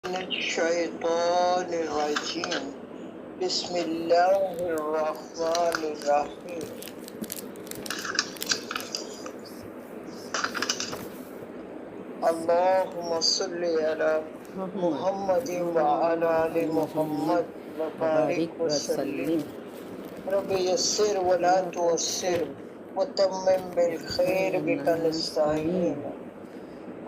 الشيطان الرجيم بسم الله الرحمن الرحيم اللهم صل على محمد وعلى آل محمد وبارك وسلم رب يسر ولا تعسر وتمم بالخير بك نستعين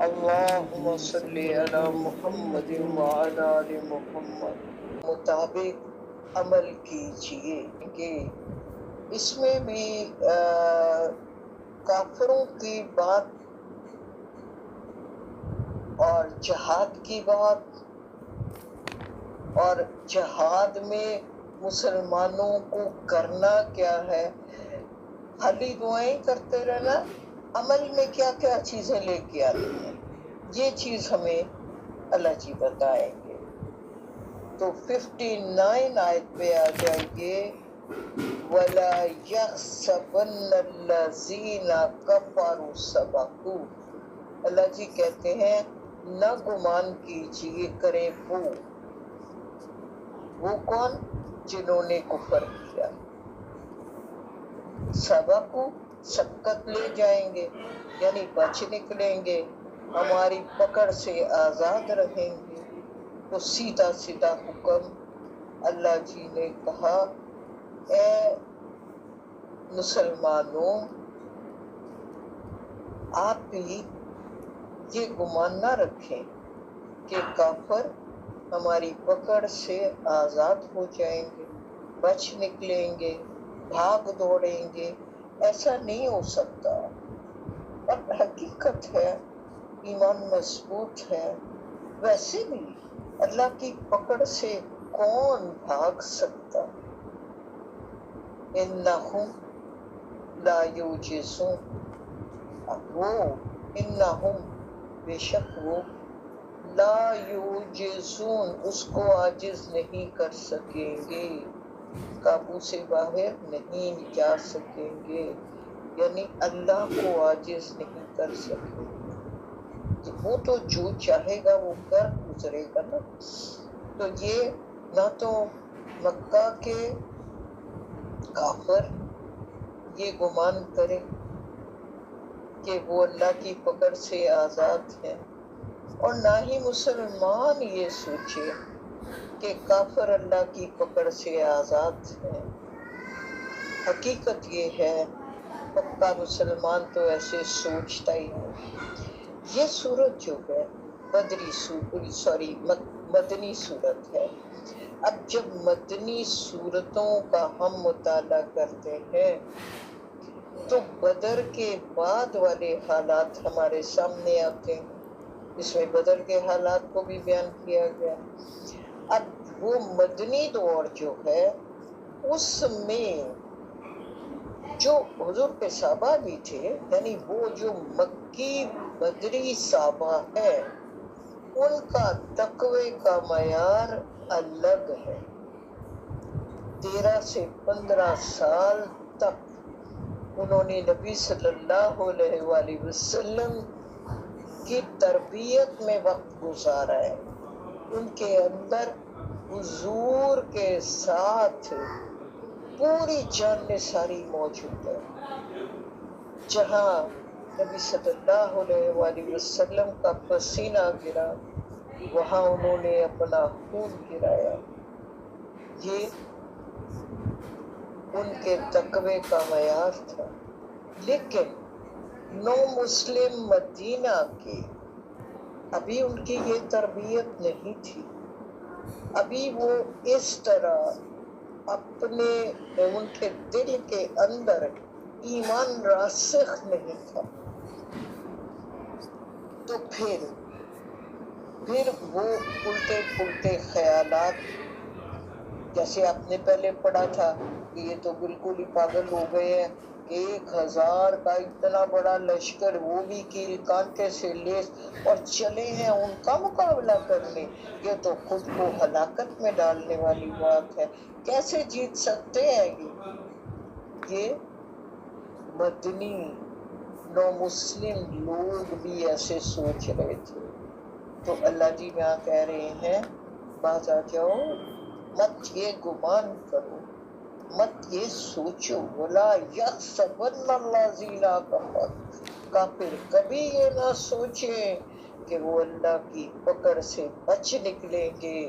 اللهم صل على محمد وعلى آل محمد مطابق عمل کیجئے کہ اس میں بھی کافروں کی بات اور جہاد کی بات اور جہاد میں مسلمانوں کو کرنا کیا ہے، خالی دعائیں کرتے رہنا، عمل میں کیا کیا چیزیں لے کے آتی ہیں، یہ چیز ہمیں اللہ جی بتائیں گے۔ تو 59 آیت پہ آ جائیے، وَلَا يَحْسَبَنَّ الَّذِينَ كَفَرُوا سَبَقُوا۔ اللہ جی کہتے ہیں نہ گمان کیجیے کریں وہ کون جنہوں نے کفر کیا، سبقوا سبقت لے جائیں گے یعنی بچ نکلیں گے، ہماری پکڑ سے آزاد رہیں گے۔ تو سیدھا سیدھا حکم اللہ جی نے کہا، اے مسلمانوں آپ بھی یہ گمان نہ رکھیں کہ کافر ہماری پکڑ سے آزاد ہو جائیں گے، بچ نکلیں گے، بھاگ دوڑیں گے، ایسا نہیں ہو سکتا۔ اور حقیقت ہے ایمان مضبوط ہے، ویسے بھی اللہ کی پکڑ سے کون بھاگ سکتا؟ انہم لا یوجزون، وہ انہم بے شک وہ لا یوجزون اس کو عاجز نہیں کر سکیں گے، قابو سے باہر نہیں جا سکیں گے، یعنی اللہ کو عاجز نہیں کر سکیں گے۔ وہ تو جو چاہے گا وہ کر گزرے گا نا۔ تو یہ نہ تو مکہ کے کافر یہ گمان کرے کہ وہ اللہ کی پکڑ سے آزاد ہیں، اور نہ ہی مسلمان یہ سوچے کہ کافر اللہ کی پکڑ سے آزاد ہیں۔ حقیقت یہ ہے پکا مسلمان تو ایسے سوچتا ہی نہیں۔ یہ صورت جو ہے مدنی صورت ہے۔ اب جب مدنی صورتوں کا ہم مطالعہ کرتے ہیں تو بدر کے بعد والے حالات ہمارے سامنے آتے ہیں، اس میں بدر کے حالات کو بھی بیان کیا گیا۔ اب وہ مدنی دور جو ہے اس میں جو حضور کے صحابہ بھی تھے، یعنی وہ جو مکی بدری صحابہ ہے، ان کا تقوی کا معیار الگ ہے۔ 13 سے 15 سال تک انہوں نے نبی صلی اللہ علیہ وآلہ وسلم کی تربیت میں وقت گزارا ہے، ان کے اندر حضور کے ساتھ پوری جان نثاری موجود ہے۔ جہاں نبی صلی اللہ علیہ وآلہ وسلم کا پسینہ گرا وہاں انہوں نے اپنا خون گرایا۔ یہ ان کے تقوی کا معیار تھا۔ لیکن نو مسلم مدینہ کے ابھی ان کی یہ تربیت نہیں تھی، ابھی وہ اس طرح اپنے ان کے دل کے اندر ایمان راسخ نہیں تھا۔ تو پھر وہ الٹے پلٹے خیالات، جیسے آپ نے پہلے پڑھا تھا کہ یہ تو بالکل ہی پاگل ہو گئے ہیں، 1000 کا اتنا بڑا لشکر، وہ بھی کیل کانٹے سے لیس، اور چلے ہیں ان کا مقابلہ کرنے، یہ تو خود کو ہلاکت میں ڈالنے والی بات ہے، کیسے جیت سکتے ہیں یہ مدنی نو مسلم لوگ بھی ایسے سوچ رہے تھے۔ تو اللہ جی یہاں کہہ رہے ہیں باز آ جاؤ، مت یہ گمان کرو، مت یہ سوچو، ولا یحسبن الذین کفروا، کافر کبھی یہ نہ سوچیں کہ وہ اللہ کی پکڑ سے بچ نکلیں گے،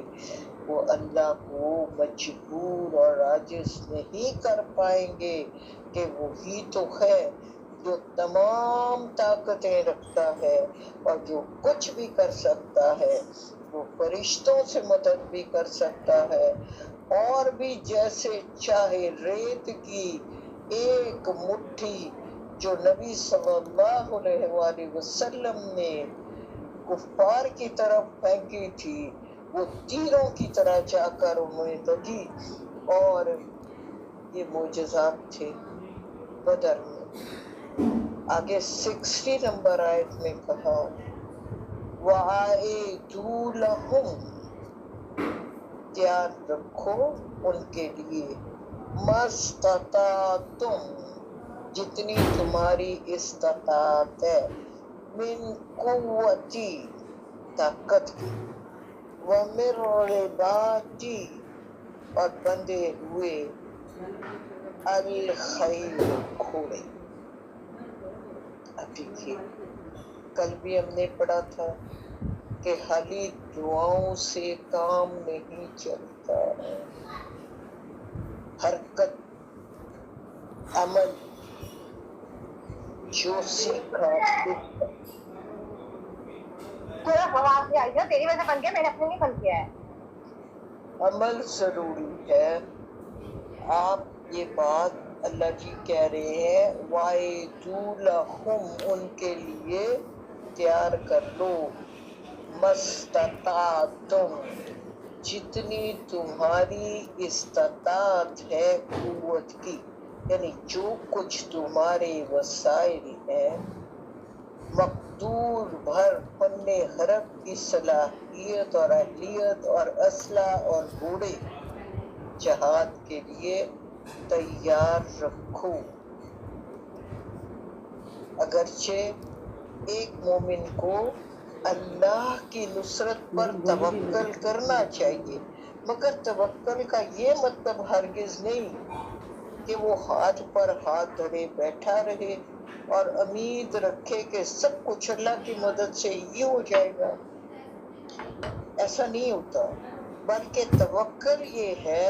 وہ اللہ کو مجبور اور عاجز نہیں کر پائیں گے، کہ وہی تو ہے جو تمام طاقتیں رکھتا ہے اور جو کچھ بھی کر سکتا ہے، وہ فرشتوں سے مدد بھی کر سکتا ہے، اور بھی جیسے چاہے ریت کی ایک مٹھی جو نبی صلی اللہ علیہ وآلہ وسلم نے کفار کی طرف پھینکی تھی، وہ تیروں کی طرح جا کر انہیں لگی، اور یہ معجزات تھے بدر میں۔ آگے 60 نمبر آیت میں کہا وَأَعِدُّوا لَهُمْ، تیار رکھو ان کے لیے، مَسْتَطَعْتُمْ، جتنی تمہاری استطاعت ہے، من قوتی، طاقت کی، وَمِن رِبَاطِ، اور بندے ہوئے، الخیل، گھوڑے۔ اب دیکھیے کل بھی ہم نے پڑھا تھا کہ خالی دعاؤں سے کام نہیں چلتا، حرکت، عمل، جو سیکھا تھوڑا ہوا سے آئی ہے، تیری وجہ سے بن گیا، میں نے اپنے نہیں بن کیا ہے۔ عمل ضروری ہے۔ آپ یہ بات اللہ جی کہہ رہے ہیں وَأَعِدُّوا لَهُمْ، ان کے لیے تیار کر لو، مَسْتَطَعْتُمْ، جتنی تمہاری استطاعت ہے قوت کی، یعنی جو کچھ تمہارے وسائل ہیں، مقدور بھر فن حرب کی صلاحیت اور اہلیت اور اسلحہ اور گھوڑے جہاد کے لیے تیار رکھو۔ اگرچہ ایک مومن کو اللہ کی نصرت پر توکل کرنا چاہیے، مگر توکل کا یہ مطلب ہرگز نہیں کہ وہ ہاتھ پر ہاتھ دھرے بیٹھا رہے اور امید رکھے کہ سب کچھ اللہ کی مدد سے یہ ہو جائے گا۔ ایسا نہیں ہوتا، بلکہ توکل یہ ہے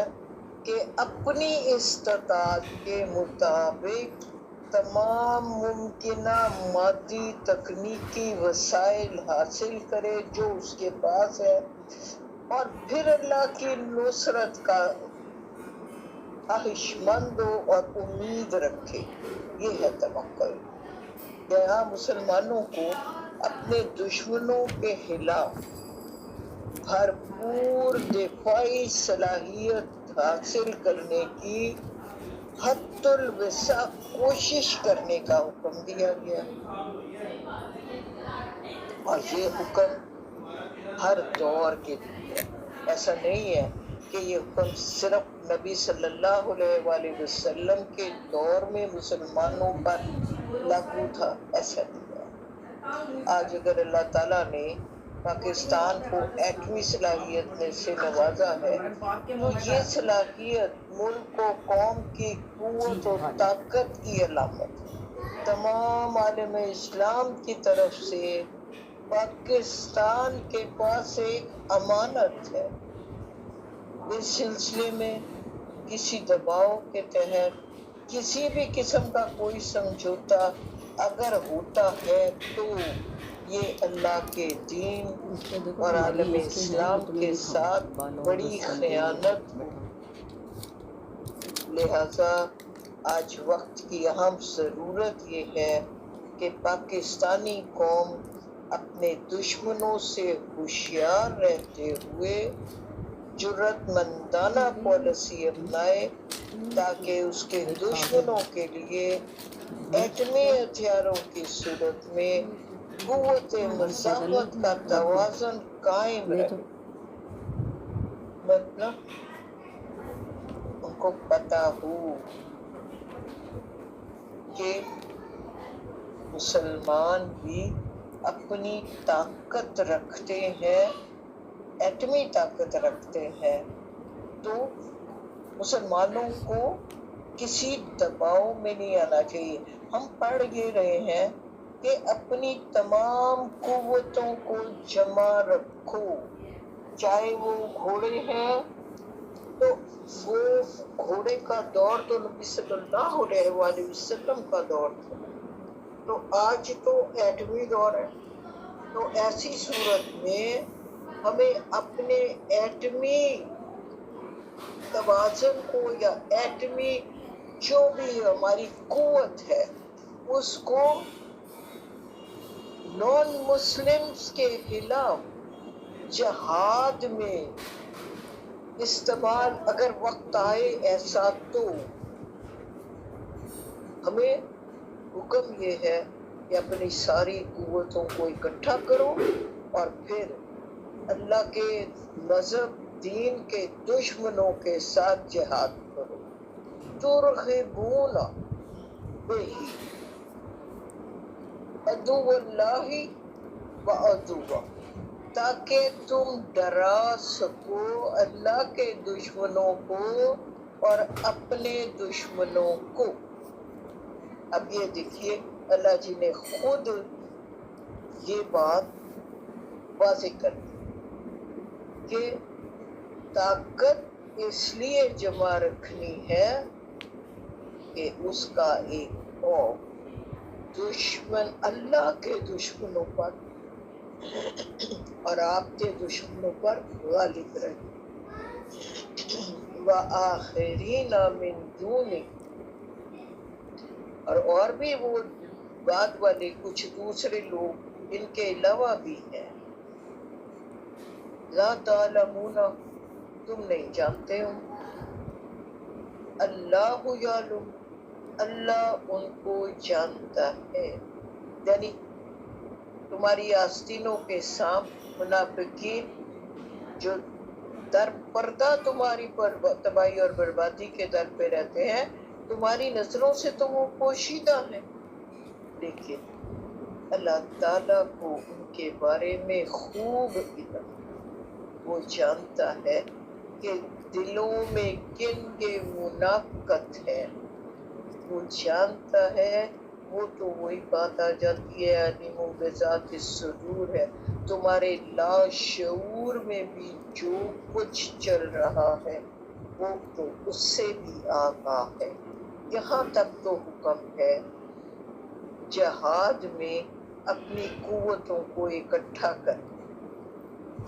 کہ اپنی استطاعت کے مطابق تمام ممکنہ مادی تکنیکی وسائل حاصل کرے جو اس کے پاس ہے، اور پھر اللہ کی نصرت کا خواہش مند ہو اور امید رکھے۔ یہ ہے توکل۔ یہاں مسلمانوں کو اپنے دشمنوں کے خلاف بھرپور دفاعی صلاحیت حاصل کرنے کی حد الوسع کوشش کرنے کا حکم دیا گیا، اور یہ حکم ہر دور کے لیے ہے۔ ایسا نہیں ہے کہ یہ حکم صرف نبی صلی اللہ علیہ وآلہ وسلم کے دور میں مسلمانوں پر لاگو تھا، ایسا نہیں ہے۔ آج اگر اللہ تعالیٰ نے پاکستان کو ایٹمی صلاحیت میں سے نوازا ہے تو یہ صلاحیت ملک و قوم کی قوت و طاقت کی علامت ہے۔ تمام عالم اسلام کی طرف سے پاکستان کے پاس ایک امانت ہے۔ اس سلسلے میں کسی دباؤ کے تحت کسی بھی قسم کا کوئی سمجھوتا اگر ہوتا ہے تو یہ اللہ کے دین اور عالم اسلام کے ساتھ بڑی خیانت ہو۔ لہذا آج وقت کی اہم ضرورت یہ ہے کہ پاکستانی قوم اپنے دشمنوں سے ہوشیار رہتے ہوئے جرات مندانہ پالیسی اپنائے، تاکہ اس کے دشمنوں کے لیے ایٹمی ہتھیاروں کی صورت میں قوت مساوات کا توازن قائم رہے۔ مطلب ان کو پتا ہو کہ مسلمان بھی اپنی طاقت رکھتے ہیں، ایٹمی طاقت رکھتے ہیں، تو مسلمانوں کو کسی دباؤ میں نہیں آنا چاہیے۔ ہم پڑھ یہ رہے ہیں کہ اپنی تمام قوتوں کو جمع رکھو، چاہے وہ گھوڑے ہیں تو وہ گھوڑے کا دور تو نبی صلی اللہ علیہ وآلہ وسلم کا دور تھا، تو آج تو ایٹمی دور ہے۔ تو ایسی صورت میں ہمیں اپنے ایٹمی توازن کو یا ایٹمی جو بھی ہماری قوت ہے اس کو نان مسلمز کے خلاف جہاد میں استعمال اگر وقت آئے ایسا، تو ہمیں حکم یہ ہے کہ اپنی ساری قوتوں کو اکٹھا کرو اور پھر اللہ کے مذہب دین کے دشمنوں کے ساتھ جہاد کرو۔ ترغبون بہی عدو اللہ و عدو، تاکہ تم ڈرا سکو اللہ کے دشمنوں کو اور اپنے دشمنوں کو۔ اب یہ دیکھیے اللہ جی نے خود یہ بات واضح کر دی کہ طاقت اس لیے جمع رکھنی ہے کہ اس کا ایک اور دشمن اللہ کے دشمنوں پر اور آپ کے دشمنوں پر غالب رہے۔ وآخرین من دونہ، اور بھی وہ بعد والے کچھ دوسرے لوگ ان کے علاوہ بھی ہیں، لا تعلمون، تم نہیں جانتے ہو، اللہ یعلم، اللہ ان کو جانتا ہے۔ یعنی تمہاری آستینوں کے سامنے منافقین جو در پردہ تمہاری پر تباہی اور بربادی کے در پہ رہتے ہیں، تمہاری نظروں سے تو وہ پوشیدہ ہیں، لیکن اللہ تعالیٰ کو ان کے بارے میں خوب علم، وہ جانتا ہے کہ دلوں میں کن کے منافقت ہے، وہ جانتا ہے۔ وہ تو وہی بات آ جاتی ہے علیم بذات الصدور ہے، تمہارے لاشعور میں بھی جو کچھ چل رہا ہے وہ تو اس سے بھی آگاہ ہے۔ یہاں تک تو حکم ہے جہاد میں اپنی قوتوں کو اکٹھا کر۔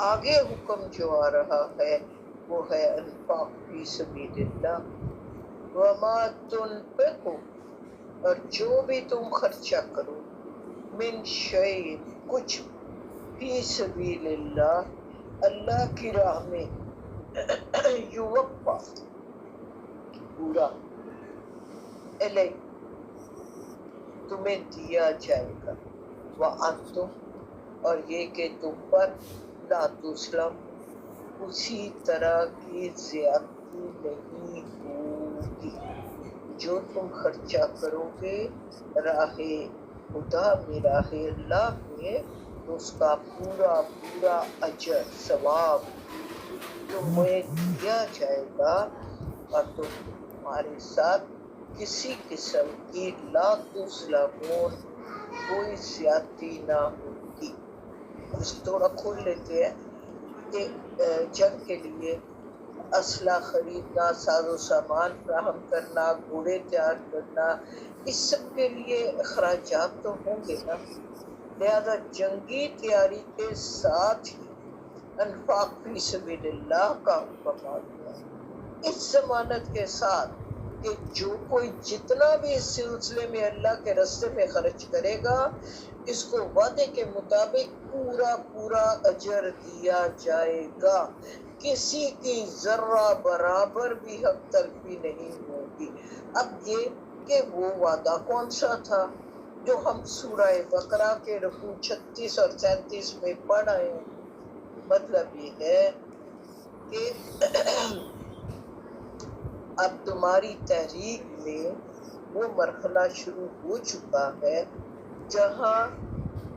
آگے حکم جو آ رہا ہے وہ ہے انفاق فی سبیل اللہ، وما تنفقوا، اور جو بھی تم خرچہ کرو، من شیء، کچھ، فی سبیل اللہ، اللہ کی راہ میں، یوفا، پورا، الیہ، تمہیں دیا جائے گا، وانتم، اور یہ کہ تم پر، لا تظلم، اسی طرح کی زیادتی نہیں ہوگی۔ جو تم خرچہ کرو گے راہ خدا میں، راہ اللہ میں، تو اس کا پورا پورا اجر ثواب تمہیں دیا جائے گا، اور تمہارے ساتھ کسی قسم کی لا تظلمون، کوئی زیادتی نہ ہوگی۔ اس تھوڑا کھول لیتے ہیں کہ جنگ کے لیے اسلحہ خریدنا، ساز و سامان فراہم کرنا، گھوڑے تیار کرنا، اس سب کے لیے اخراجات تو ہوں گے نا، لہذا جنگی تیاری کے ساتھ ہی انفاق فی سبیل اللہ کا حکم آ گیا، اس ضمانت کے ساتھ کہ جو کوئی جتنا بھی اس سلسلے میں اللہ کے راستے میں خرچ کرے گا، اس کو وعدے کے مطابق پورا پورا اجر دیا جائے گا، کسی کی ذرہ برابر بھی حق تلفی نہیں ہوگی۔ اب یہ کہ وہ وعدہ کون سا تھا جو ہم سورہ بقرہ کے رکوع 36 اور 37 میں پڑھ آئے ہیں، مطلب یہ ہے کہ اب تمہاری تحریک میں وہ مرحلہ شروع ہو چکا ہے جہاں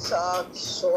700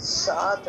7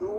2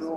2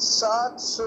700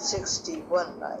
61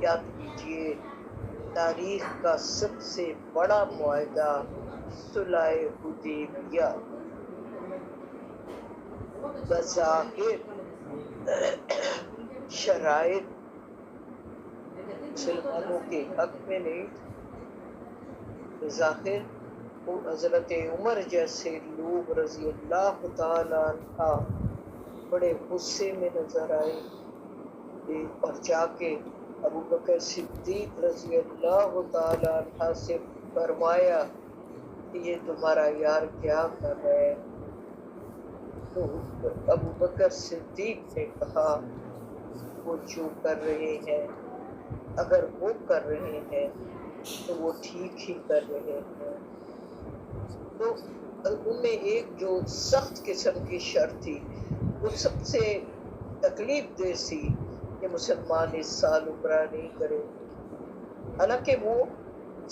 یاد کیجیے تاریخ کا سب سے بڑا معاہدہ صلح حدیبیہ بظاہر شرائط مسلمانوں کے حق میں نہیں تھی، بظاہر وہ حضرت عمر جیسے لوگ رضی اللہ تعالی عنہ بڑے غصے میں نظر آئے اور جا کے ابو بکر صدیق رضی اللہ تعالی عنہ سے فرمایا کہ یہ تمہارا یار کیا کر رہا ہے؟ تو ابو بکر صدیق نے کہا وہ جو کر رہے ہیں اگر وہ کر رہے ہیں تو وہ ٹھیک ہی کر رہے ہیں۔ تو ان میں ایک جو سخت قسم کی شرط تھی وہ سب سے تکلیف دہ سی کہ مسلمان اس سال عمرہ نہیں کرے، حالانکہ وہ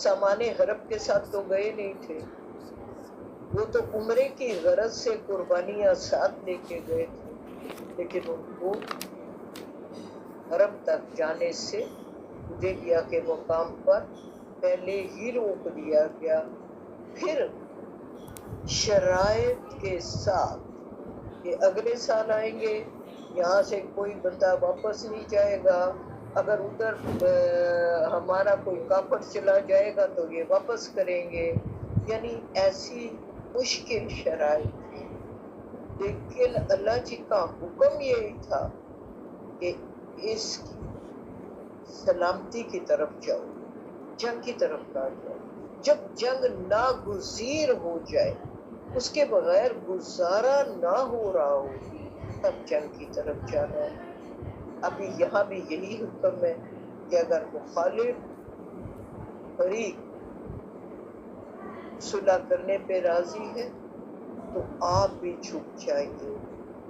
سامان حرب کے ساتھ تو گئے نہیں تھے، وہ تو عمرے کی غرض سے قربانیاں ساتھ لے کے گئے تھے، لیکن ان کو حرم تک جانے سے حدیبیہ کے مقام پر پہلے ہی روک دیا گیا۔ پھر شرائط کے ساتھ کہ اگلے سال آئیں گے، یہاں سے کوئی بندہ واپس نہیں جائے گا، اگر ادھر ہمارا کوئی کافر چلا جائے گا تو یہ واپس کریں گے، یعنی ایسی مشکل شرائط تھی، لیکن اللہ جی کا حکم یہی تھا کہ اس کی سلامتی کی طرف جاؤ، جنگ کی طرف نہ جاؤ۔ جب جنگ ناگزیر ہو جائے، اس کے بغیر گزارا نہ ہو رہا ہو، تب جنگ کی طرف جانا ہے۔ ابھی یہاں بھی یہی حکم ہے کہ اگر مخالف فریق صلح کرنے پہ راضی ہے تو آپ بھی جھک جائیے،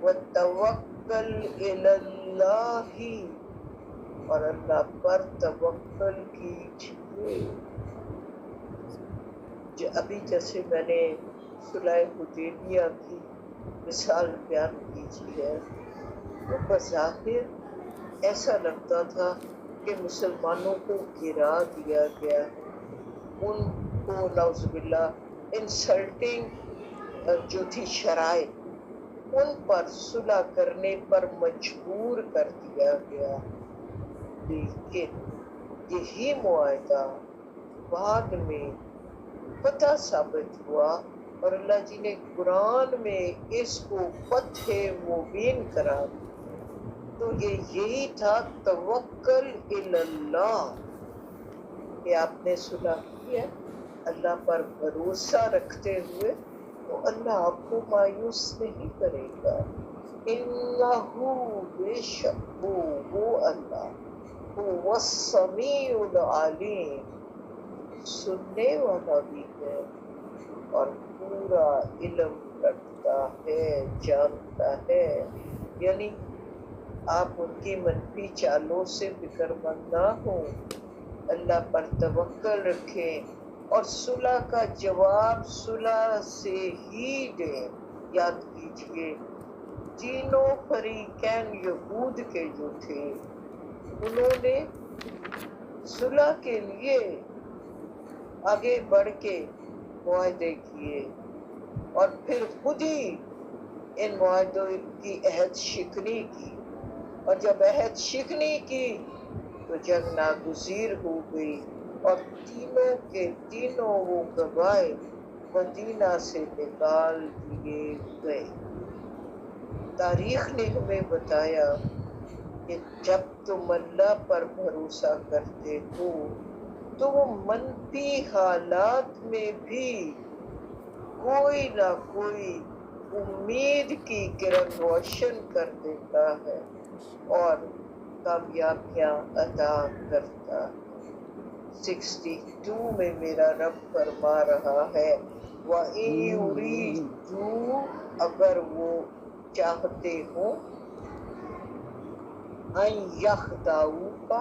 وَتَوَکَّلْ إِلَى اللَّهِ، اور اللہ پر توکل کیجیے۔ ابھی جیسے میں نے صلح حدیبیہ کی مثال بیان کیجی ہے، تو بظاہر ایسا لگتا تھا کہ مسلمانوں کو گرا دیا گیا، ان کو نعوذ باللہ انسلٹنگ جو تھی شرائط، ان پر صلح کرنے پر مجبور کر دیا گیا، لیکن یہی معاہدہ بعد میں فتح ثابت ہوا اور اللہ جی نے قرآن میں اس کو فتح مبین قرار دیا۔ تو یہ یہی تھا توکل الی اللہ، کہ آپ نے صلح کیا اللہ پر بھروسہ رکھتے ہوئے تو اللہ آپ کو مایوس نہیں کرے گا۔ انہو بے شک وہ اللہ هو السمیع العلیم، سننے والا بھی ہے اور پورا علم رکھتا ہے، جانتا ہے۔ یعنی آپ ان کی منفی چالوں سے فکر مند نہ ہوں، اللہ پر توکل رکھیں اور صلح کا جواب صلح سے ہی دیں۔ یاد کیجئے تینوں فریقین یہود کے جو تھے انہوں نے صلح کے لیے آگے بڑھ کے معاہدے کیے اور پھر خود ہی ان معاہدوں کی عہد شکنی کی، اور جب عہد شکنی کی تو جنگ ناگزیر ہو گئی اور تینوں کے تینوں وہ قبائل مدینہ سے نکال دیے گئے۔ تاریخ نے ہمیں بتایا کہ جب تم اللہ پر بھروسہ کرتے ہو تو وہ منفی حالات میں بھی کوئی نہ کوئی امید کی کرن روشن کر دیتا ہے اور کامیابیاں عطا کرتا ہے۔ 62 میں میرا رب فرما رہا ہے وَإِن يُرِيدُوا، اگر وہ چاہتے ہوں ان یخدعوک،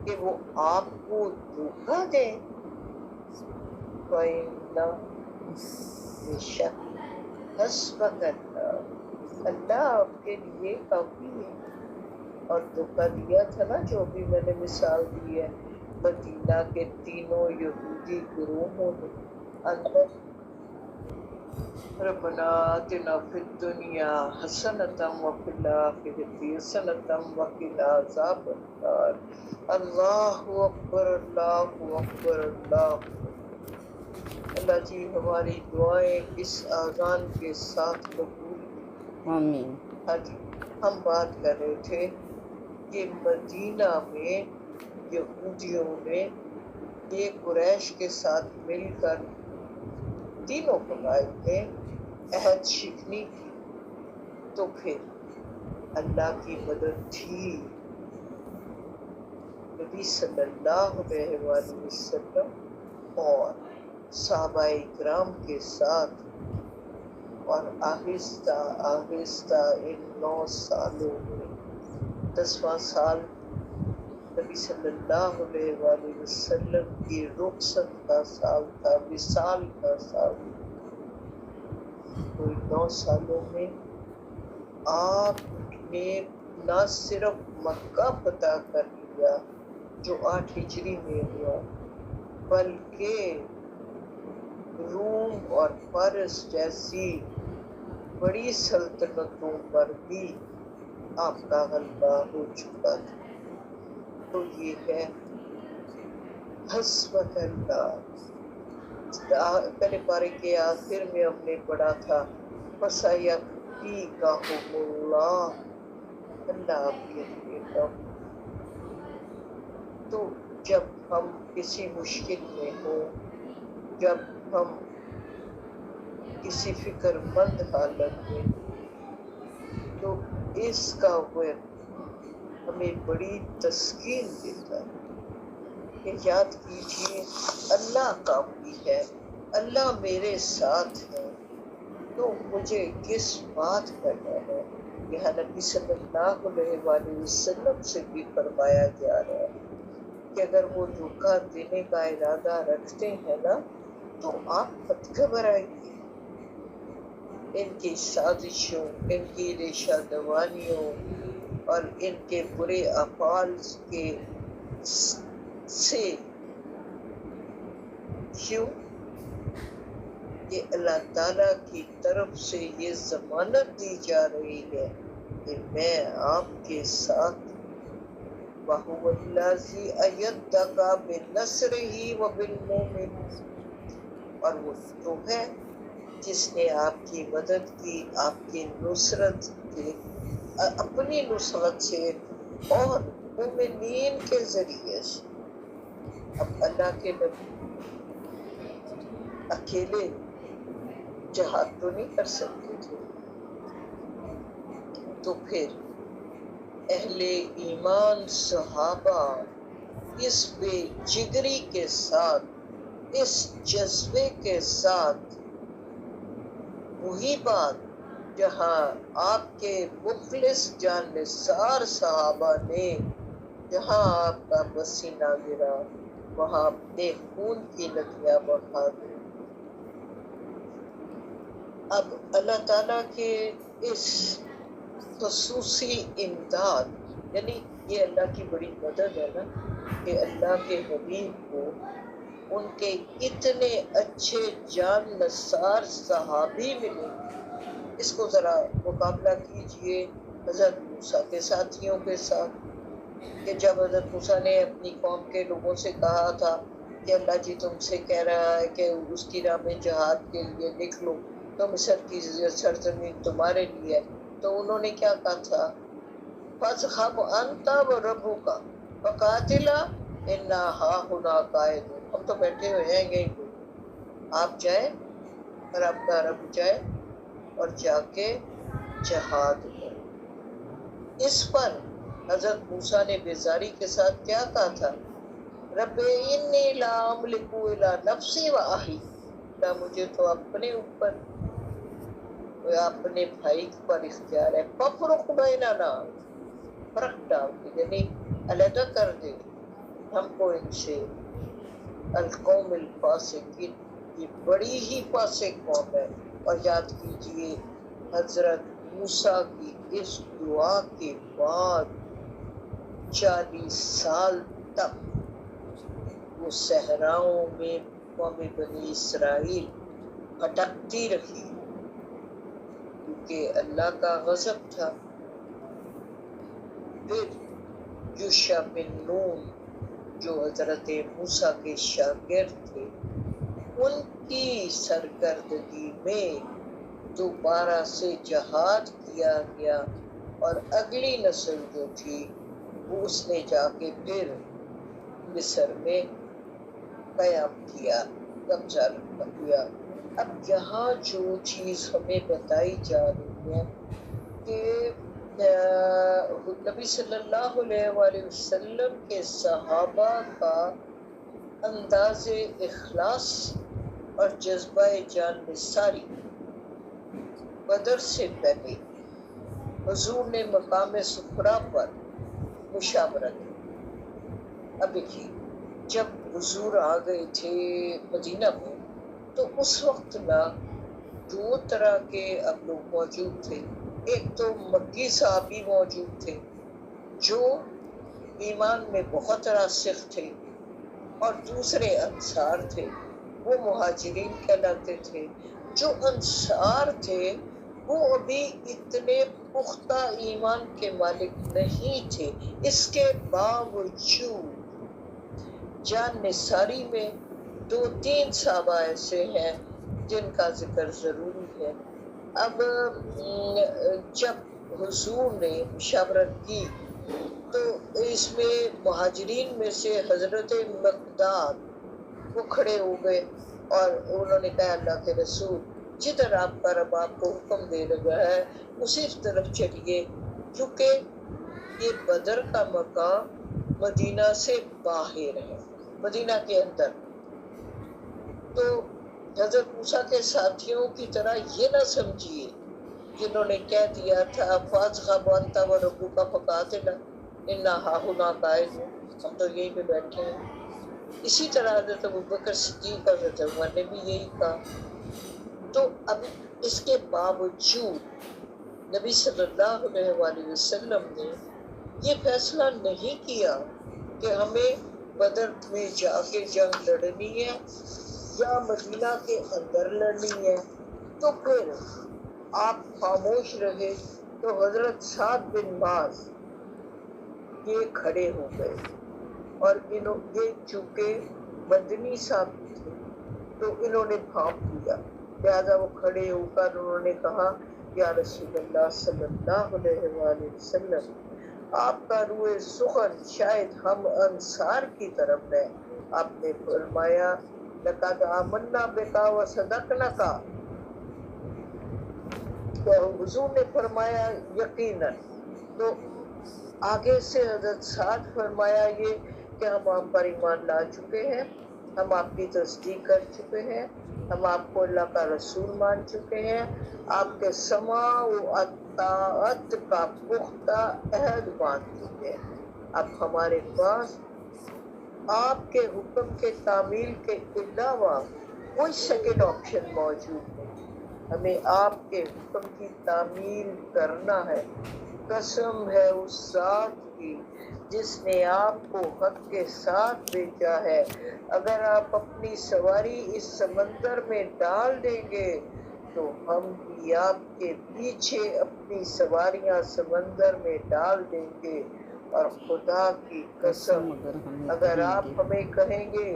کہ وہ آپ کو دھوکہ دیں، فَإِنَّ، بے شک، حسبک اللہ، اللہ آپ کے لیے کافی ہے۔ اور دھوکہ دیا تھا نا جو بھی میں نے مثال دی ہے، مدینہ کے تینوں یہودی گروہوں نے اندر ربنا آتنا فی الدنیا حسنۃ وفی الآخرۃ حسنۃ وقنا عذاب النار۔ اللہ اکبر اللہ اکبر اللہ۔ اللہ جی ہماری دعائیں اس آذان کے ساتھ قبول کی۔ آمین۔ ہاں جی، ہم بات کر رہے تھے کہ مدینہ میں یہودیوں نے یہ قریش کے ساتھ مل کر تینوں قبائل نے عہد شکنی کی، تو پھر اللہ کی مدد تھی۔ نبی صلی اللہ علیہ وآلہ وسلم اور صحابہ کرام کے ساتھ، اور آہستہ آہستہ ان 9 سالوں میں 10واں سال نبی صلی اللہ علیہ وآلہ وسلم کی رخصت کا سال تھا، وصال کا سال۔ تو ان 9 سالوں میں آپ نے نہ صرف مکہ فتح کر لیا جو 8 ہجری میں ہوا، بلکہ روم اور فارس جیسی بڑی سلطنتوں پر بھی آپ کا غلبہ ہو چکا تھا۔ تو یہ ہے حسبک اللہ۔ پہلے پارے کے آخر میں ہم نے پڑھا تھا فَسَيَكْفِيكَهُمُ اللَّهُ، اللہ آپ کے لیے کافی۔ تو جب ہم کسی مشکل میں ہوں، جب ہم کسی فکر مند حالت میں، تو اس کا ورد ہمیں بڑی تسکین دیتا ہے کہ یاد کیجیے اللہ کافی ہے، اللہ میرے ساتھ ہے، تو مجھے کس بات کا ڈر ہے۔ یہ نبی صلی اللہ علیہ وآلہ وسلم سے بھی فرمایا جا رہا ہے کہ اگر وہ دھوکہ دینے کا ارادہ رکھتے ہیں نا تو آپ مت گھبرائیے۔ ان کی سازشوں، ان کی ریشہ دوانیوں اور ان کے برے افعال کے سے کیوں کہ اللہ تعالیٰ کی طرف سے یہ ضمانت دی جا رہی ہے کہ میں آپ کے ساتھ وَهُوَ الَّذِي أَيَّدَكَ بِنَصْرِهِ وَبِالْمُؤْمِنِينَ، اور وہ تو ہے جس نے آپ کی مدد کی، آپ کی نصرت کی، اپنی نصرت سے اور مومنین کے ذریعے سے۔ اب اللہ کے نبی اکیلے جہاد تو نہیں کر سکتے تھے، تو پھر اہل ایمان صحابہ اس بے جگری کے ساتھ، اس جذبے کے ساتھ، وہی بات جہاں آپ کے مخلص جان نثار صحابہ نے، جہاں آپ کا پسینہ گرا، وہاں اپنے خون کی ندیاں بہا دی۔ اب اللہ تعالیٰ کے اس خصوصی امداد، یعنی یہ اللہ کی بڑی مدد ہے نا کہ اللہ کے حبیب کو ان کے اتنے اچھے جان نثار صحابی ملے۔ اس کو ذرا مقابلہ کیجئے حضرت موسیٰ کے ساتھیوں کے ساتھ، کہ جب حضرت موسیٰ نے اپنی قوم کے لوگوں سے کہا تھا کہ اللہ جی تم سے کہہ رہا ہے کہ اس کی راہ میں جہاد کے لیے نکلو، تو مصر کی سرزمین تمہارے لیے ہے، تو انہوں نے کیا کہا تھا؟ فَاذْهَبْ أَنْتَ وَرَبُّكَ فَقَاتِلَا إِنَّا هَاهُنَا قَاعِدُونَ، ہم تو بیٹھے ہوئے ہیں یہیں پہ، آپ جائیں اور آپ کا رب جائے اور جا کے جہاد کریں۔ اس پر حضرت موسیٰ نے بیزاری کے ساتھ کیا کہا تھا؟ رب انی لا املک الا نفسی و اخی، مجھے تو اپنے اوپر اپنے بھائی پر اختیار ہے، ففرق بیننا، فرق ڈال دے، یعنی علیحدہ کر دے ہم کو ان سے۔ القوم الفاسقین، یہ بڑی ہی فاسق قوم ہے۔ اور یاد کیجئے حضرت موسیٰ کی اس دعا کے بعد 40 سال تک وہ صحراؤں میں قوم بنی اسرائیل بھٹکتی رہی، کیونکہ اللہ کا غضب تھا۔ پھر یوشع بن نون جو حضرت موسیٰ کے شاگرد تھے، ان کی سرکردگی میں دوبارہ سے جہاد کیا گیا، اور اگلی نسل جو تھی وہ اس نے جا کے پھر مصر میں قیام کیا، قبضہ کیا۔ اب یہاں جو چیز ہمیں بتائی جا رہی ہے کہ نبی صلی اللہ علیہ وآلہ وسلم کے صحابہ کا انداز اخلاص اور جذبہ جان نثاری بدر سے پہلے حضور نے مقام صفرا پر مشاورت کی۔ اب دیکھیے، جب حضور آ گئے تھے مدینہ میں تو اس وقت نہ 2 طرح کے اب لوگ موجود تھے۔ ایک تو مکی صحابی موجود تھے جو ایمان میں بہت راسخ تھے، اور دوسرے انصار تھے، وہ مہاجرین کہلاتے تھے۔ جو انصار تھے وہ ابھی اتنے پختہ ایمان کے مالک نہیں تھے، اس کے باوجود جان نثاری میں 2-3 صحابہ ایسے ہیں جن کا ذکر ضروری ہے۔ اب جب حضور نے مشاورت کی تو اس میں مہاجرین میں سے حضرت مقداد وہ کھڑے ہو گئے اور انہوں نے کہا اللہ کے رسول، جدھر آپ کا رب آپ کو حکم دے رہا ہے اسی طرف چلیے، کیونکہ یہ بدر کا مقام مدینہ سے باہر ہے، مدینہ کے اندر۔ تو حضرت موسیٰ کے ساتھیوں کی طرح یہ نہ سمجھیے جنہوں نے کہہ دیا تھا فاذهب انت وربک فقاتلا انا ہاہنا قاعدون، ہم تو یہیں پہ بیٹھے ہیں۔ اسی طرح حضرت ابوبکر صدیق اور حضرت عمر نے بھی یہی کہا۔ تو اب اس کے باوجود نبی صلی اللہ علیہ وآلہ وسلم نے یہ فیصلہ نہیں کیا کہ ہمیں بدر میں جا کے جنگ لڑنی ہے یا مدینہ کے اندر لڑنی ہے، تو پھر آپ خاموش رہے۔ تو حضرت سعد بن معاذ یہ کھڑے ہو گئے، اور یہ چونکہ مدنی صاحب تھے تو انہوں نے بھانپ لیا، لہذا وہ کھڑے ہو کر انہوں نے کہا یا رسول اللہ صلی اللہ علیہ وآلہ وسلم، آپ کا روح سخن شاید ہم انصار کی طرف ہے۔ آپ نے فرمایا لقد آمنا بکا وصدقناک، تو حضور نے فرمایا یقیناً۔ تو آگے سے حضرت سعد فرمایا یہ کہ ہم آپ پر ایمان لا چکے ہیں، ہم آپ کی تصدیق کر چکے ہیں، ہم آپ کو اللہ کا رسول مان چکے ہیں، آپ کے سماع و اطاعت کا پختہ عہد باندھ چکے ہیں۔ اب ہمارے پاس آپ کے حکم کے تعمیل کے علاوہ کوئی سیکنڈ آپشن موجود نہیں، ہمیں آپ کے حکم کی تعمیل کرنا ہے۔ قسم ہے اس ذات کی جس نے آپ کو حق کے ساتھ بھیجا ہے، اگر آپ اپنی سواری اس سمندر میں ڈال دیں گے تو ہم بھی آپ کے پیچھے اپنی سواریاں سمندر میں ڈال دیں گے، اور خدا کی قسم اگر آپ ہمیں کہیں گے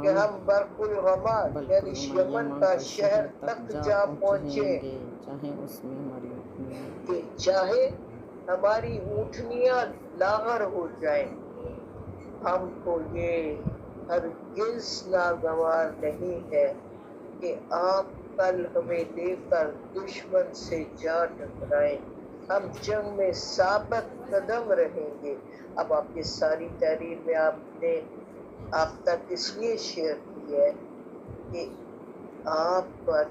کہ ہم برق الغماد یعنی یمن کا شہر تک جا پہنچے، کہ چاہے ہماری اونٹنیاں لاغر ہو جائیں، ہم کو یہ ہرگز ناگوار نہیں ہے کہ آپ کل ہمیں لے کر دشمن سے جا ٹکرائیں، ہم جنگ میں ثابت قدم رہیں گے۔ اب آپ کی ساری تحریر میں آپ تک اس لیے شیئر کی ہے کہ آپ پر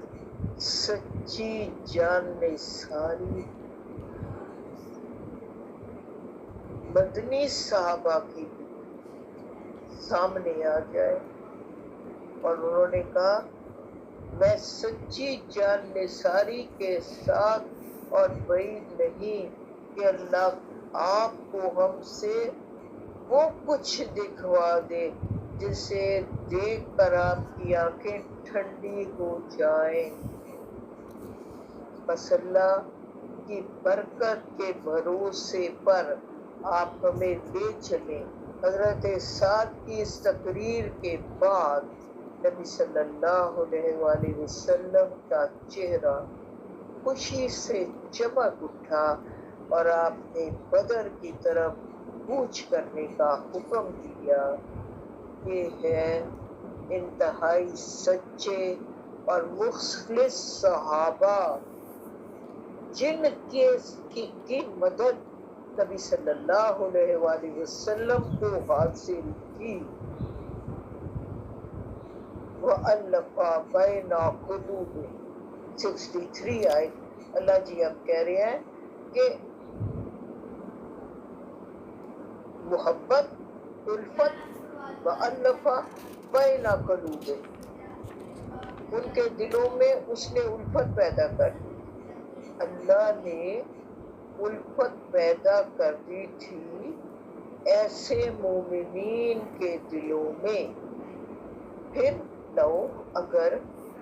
سچی جان نثاری مدنی صحابہ کی سامنے آ جائے، اور انہوں نے کہا میں سچی جان نثاری کے ساتھ اور بعید نہیں کہ اللہ آپ کو ہم سے وہ کچھ دکھوا دے جسے دیکھ کر آپ کی آنکھیں ٹھنڈی ہو جائیں۔ بس اللہ کی برکت کے بھروسے پر آپ ہمیں لے چلیں۔ حضرت سعد کی اس تقریر کے بعد نبی صلی اللہ علیہ وآلہ وسلم کا چہرہ خوشی سے چمک اٹھا اور آپ نے بدر کی طرف کوچ کرنے کا حکم دیا۔ یہ ہے انتہائی سچے اور مخلص صحابہ جن کی مدد نبی صلی اللہ علیہ وآلہ وسلم کو حاصل تھی۔ وَأَلَّفَ بَيْنَ قُلُوبِهِمْ 63 آئے۔ اللہ جی اب کہہ رہے ہیں کہ محبت، الفت، وَأَلَّفَ بَيْنَ قُلُوبِهِمْ، ان کے دلوں میں اس نے الفت پیدا کر دی۔ اللہ نے الفت پیدا کر دی تھی ایسے مومنین کے دلوں میں۔ پھر لو اگر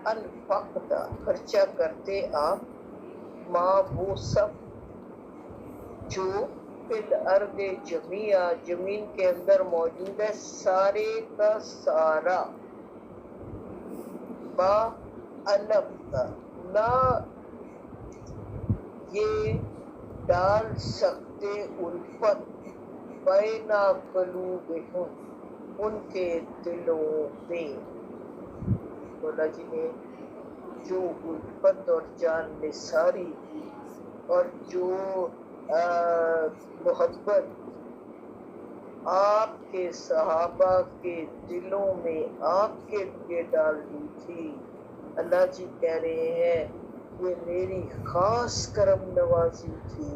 انفقتا خرچہ کرتے آپ، ماں وہ سب جو فی الارض جمیعہ زمین کے اندر موجود ہے، سارے کا سارا، با الفتا نہ یہ ڈال سکتے الفت بینا قلوبہم ان کے دلوں میں۔ مولا جی نے جو الفت اور جان نثاری کی اور جو محبت آپ کے صحابہ کے دلوں میں آپ کے لیے ڈال دی تھی، اللہ جی کہہ رہے ہیں یہ میری خاص کرم نوازی تھی۔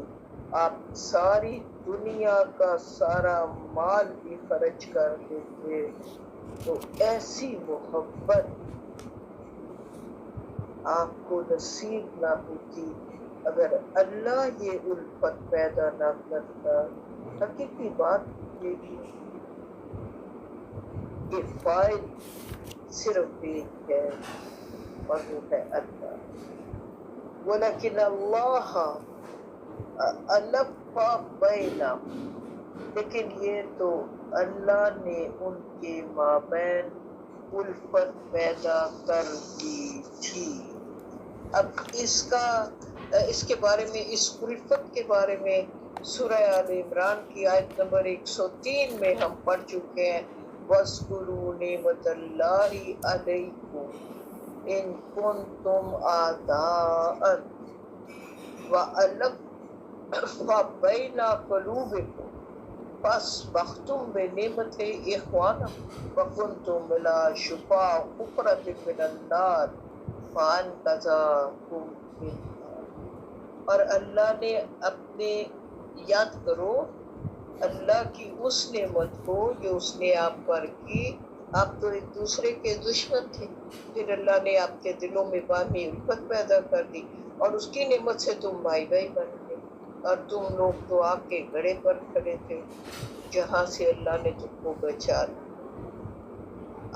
آپ ساری دنیا کا سارا مال بھی خرچ کر دیتے تو ایسی محبت آپ کو نصیب نہ ہوتی اگر اللہ یہ الفت پیدا نہ کرتا۔ حقیقی بات یہ فائل صرف ایک ہے اور وہ ہے اللہ۔ وَلَكِنَّ اللَّهَ أَلَفَّ بَيْنَهُمْ، لیکن یہ تو اللہ نے ان کے مابین الفت پیدا کر دی تھی۔ اب اس کے بارے میں، اس الفت کے بارے میں سورہ آل عمران کی آیت نمبر 103 میں ہم پڑھ چکے ہیں۔ وَاذْكُرُوا نِعْمَتَ اللَّهِ عَلَيْكُمْ إِن كُنتُمْ أَعْدَاءً وَأَلَفَّ بَيْنَ قُلُوبِكُمْ فَأَصْبَحْتُمْ بِنِعْمَتِهِ إِخْوَانًا وَكُنْتُمْ عَلَىٰ شَفَا حُفْرَةٍ مِّنَ النَّارِ فَأَنقَذَكُم مِّنْهَا۔ اور اللہ نے اپنے، یاد کرو اللہ کی اس نعمت کو جو اس نے آپ پر کی۔ آپ تو ایک دوسرے کے دشمن تھے، پھر اللہ نے آپ کے دلوں میں باہمی الفت پیدا کر دی اور اس کی نعمت سے تم بھائی بھائی بن گئے، اور تم لوگ تو آگ کے گڑھے پر کھڑے تھے جہاں سے اللہ نے تم کو بچا لیا۔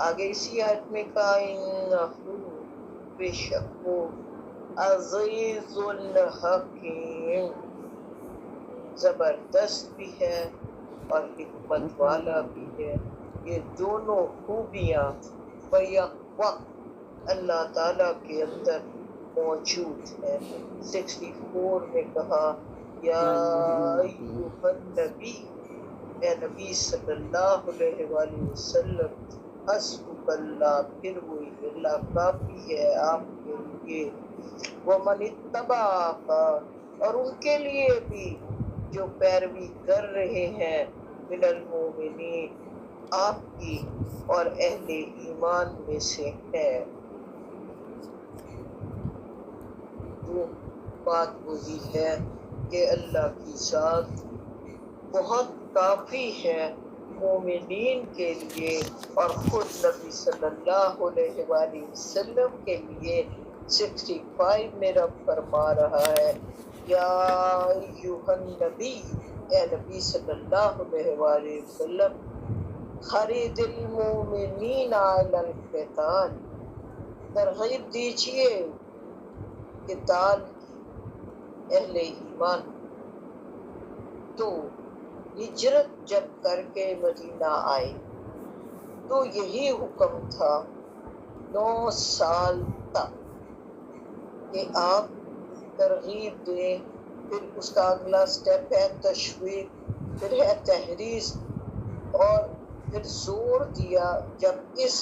آگے اسی آیت میں کہا انہو بے شک وہ عزیز الحکیم، زبردست بھی ہے اور حکمت والا بھی ہے۔ یہ دونوں خوبیاں بیک وقت اللہ تعالیٰ کے اندر موجود ہیں۔ 64 میں کہا یا ایھا النبی، اے نبی صلی اللہ علیہ وآلہ وسلم، حسبک اللہ، پھر وہی اللہ کافی ہے آپ کے لیے، ومن اتبعک، اور ان کے لیے بھی جو پیروی کر رہے ہیں، من المؤمنین، آپ کی اور اہل ایمان میں سے ہے۔ وہ بات وہی ہے کہ اللہ کی ذات بہت کافی ہے مومنین کے لیے، اور خود نبی صلی اللہ علیہ وآلہ وسلم کے لیے 65 میں رب فرما رہا ہے یا ایھا النبی، اے نبی صلی اللہ علیہ وآلہ وسلم خرید المومنین علی القتال، ترغیب دیجیے قتال کی اہل ایمان۔ تو ہجرت جب کر کے مدینہ آئے تو یہی حکم تھا 9 سال تک کہ آپ ترغیب دیں، پھر اس کا اگلا سٹیپ ہے تشویق، پھر ہے تحریض، اور پھر زور دیا جب اس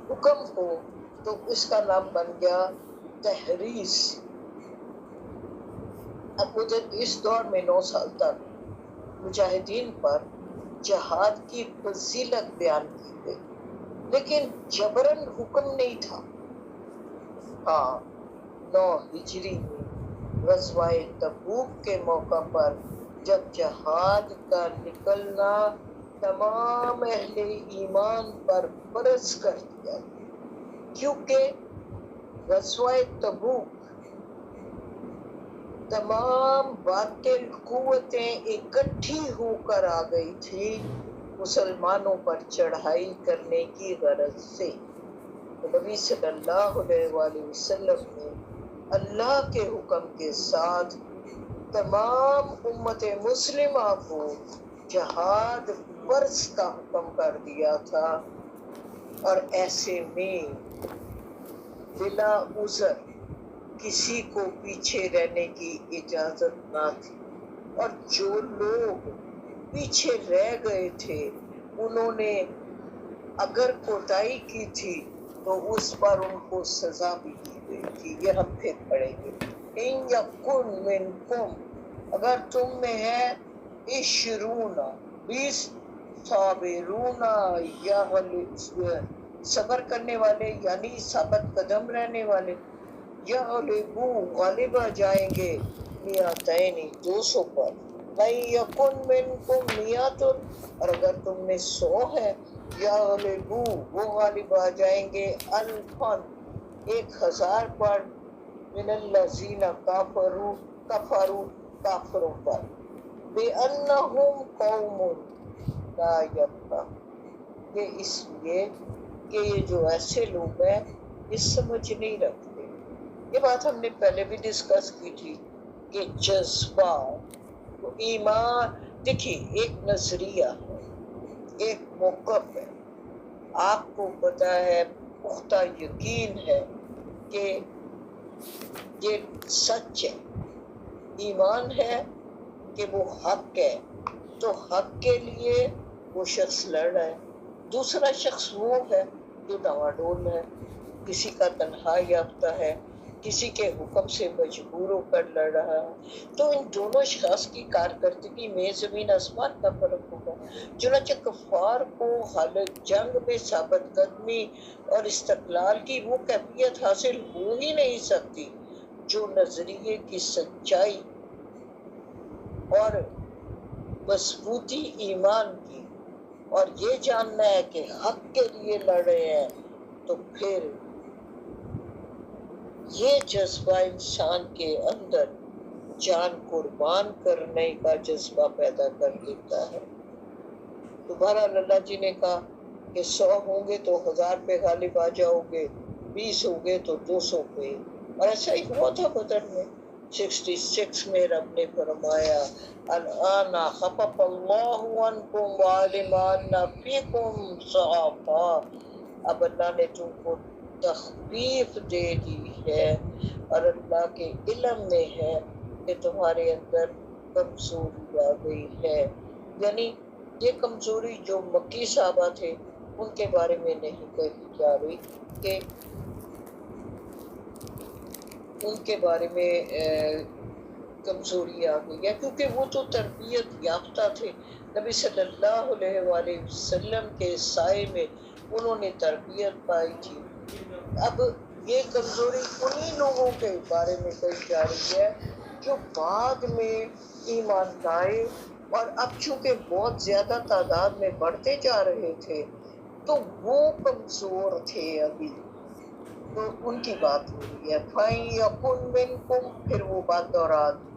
حکم کو تو اس کا نام بن گیا تحریض۔ اب ادھر اس دور میں 9 سال تک مجاہدین پر جہاد کی فضیلت بیان کی گئی، لیکن جبرن حکم نہیں تھا۔ ہاں 9 ہجری میں غزوہ تبوک کے موقع پر جب جہاد کا نکلنا تمام اہل ایمان پر فرض کر دیا، کیونکہ غزوہ تبوک تمام باطل قوتیں اکٹھی ہو کر آ گئی تھی مسلمانوں پر چڑھائی کرنے کی غرض سے۔ نبی صلی اللہ علیہ وآلہ وسلم نے اللہ کے حکم کے ساتھ تمام امت مسلمہ کو جہاد فرض کا حکم کر دیا تھا، اور ایسے میں بلا عذر کسی کو پیچھے رہنے کی اجازت نہ تھی، اور جو لوگ پیچھے رہ گئے تھے انہوں نے اگر کوتاہی کی تھی تو اس پر ان کو سزا بھی دی گئی تھی۔ یہ ہم پھر پڑھیں گے۔ ان یکن منکم، اگر تم میں ہے 20 صابرون صبر کرنے والے یعنی ثابت قدم رہنے والے، یغلبو غالب آ جائیں گے 200 پر، من یکن منکم 100، اور اگر تم میں 100 ہے یغلبو وہ غالب آ جائیں گے 1000 پر، من الذین کفروا کافروں پر، بِأَنَّهُمْ قَوْمٌ لَا يَفْقَهُونَ، یہ اس لیے کہ یہ جو ایسے لوگ ہیں یہ سمجھ نہیں رکھتے۔ یہ بات ہم نے پہلے بھی ڈسکس کی تھی کہ جذبہ ایمان، دیکھیے ایک نظریہ ہے، ایک موقف ہے، آپ کو پتا ہے، پختہ یقین ہے کہ یہ سچ ہے، ایمان ہے کہ وہ حق ہے، تو حق کے لیے وہ شخص لڑ رہا ہے، دوسرا شخص وہ ہے جو ڈاواں ڈول ہے، کسی کا تنہا یافتہ ہے، کسی کے حکم سے مجبور ہو کر لڑ رہا ہے، تو ان دونوں اشخاص کی کارکردگی میں زمین آسمان کا فرق ہوگا۔ چنانچہ کفار کو حالت جنگ میں ثابت قدمی اور استقلال کی وہ کیفیت حاصل ہو ہی نہیں سکتی جو نظریے کی سچائی اور مضبوطی ایمان کی، اور یہ جاننا ہے کہ حق کے لیے لڑ رہے ہیں، تو پھر یہ جذبہ انسان کے اندر جان قربان کرنے کا جذبہ پیدا کر دیتا ہے۔ دوبارہ اللہ جی نے کہا کہ 100 ہوں گے تو 1000 پہ غالب آ جاؤ گے، 20 ہوں گے تو 200 پہ، اور ایسا ہی ہوا تھا بدر میں۔ 66 میں رب نے فرمایا الآن خفف اللہ عنکم وعلم ان فیکم ضعفا، اب اللہ نے تم کو تخفیف دے دی ہے، اور اللہ کے علم میں ہے کہ تمہارے اندر کمزوری آ گئی ہے۔ یعنی یہ کمزوری جو مکی صحابہ تھے ان کے بارے میں نہیں کہی جا رہی کہ ان کے بارے میں کمزوری آ گئی ہے، کیونکہ وہ تو تربیت یافتہ تھے، نبی صلی اللہ علیہ وآلہ وسلم کے سائے میں انہوں نے تربیت پائی تھی۔ اب یہ کمزوری انہی لوگوں کے بارے میں کہی جا رہی ہے جو بعد میں ایمان لائے، اور اب چونکہ بہت زیادہ تعداد میں بڑھتے جا رہے تھے تو وہ کمزور تھے ابھی، تو ان کی بات ہو رہی ہے۔ فَإِن يَكُن مِّنكُمْ، پھر وہ بات دہرا دی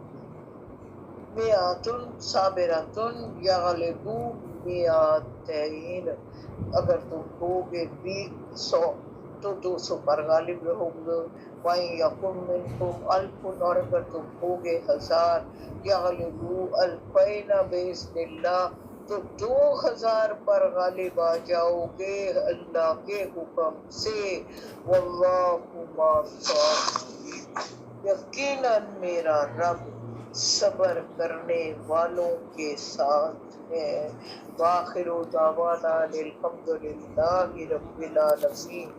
میاتن صابراتن یغلبو میاتین، اگر تم ہوگے 100 تو 200 پر غالب رہو گے. وَإِن يَكُن مِّنكُمْ أَلْفٌ، اور اگر تم ہوگے 1000 یغلبوا الفین بإذن اللہ تو 2000 پر غالب آ جاؤ گے اللہ کے حکم سے. واللہ مع الصابرین، یقیناً میرا رب صبر کرنے والوں کے ساتھ ہے. وآخر دعوانا الحمد للہ رب العالمین.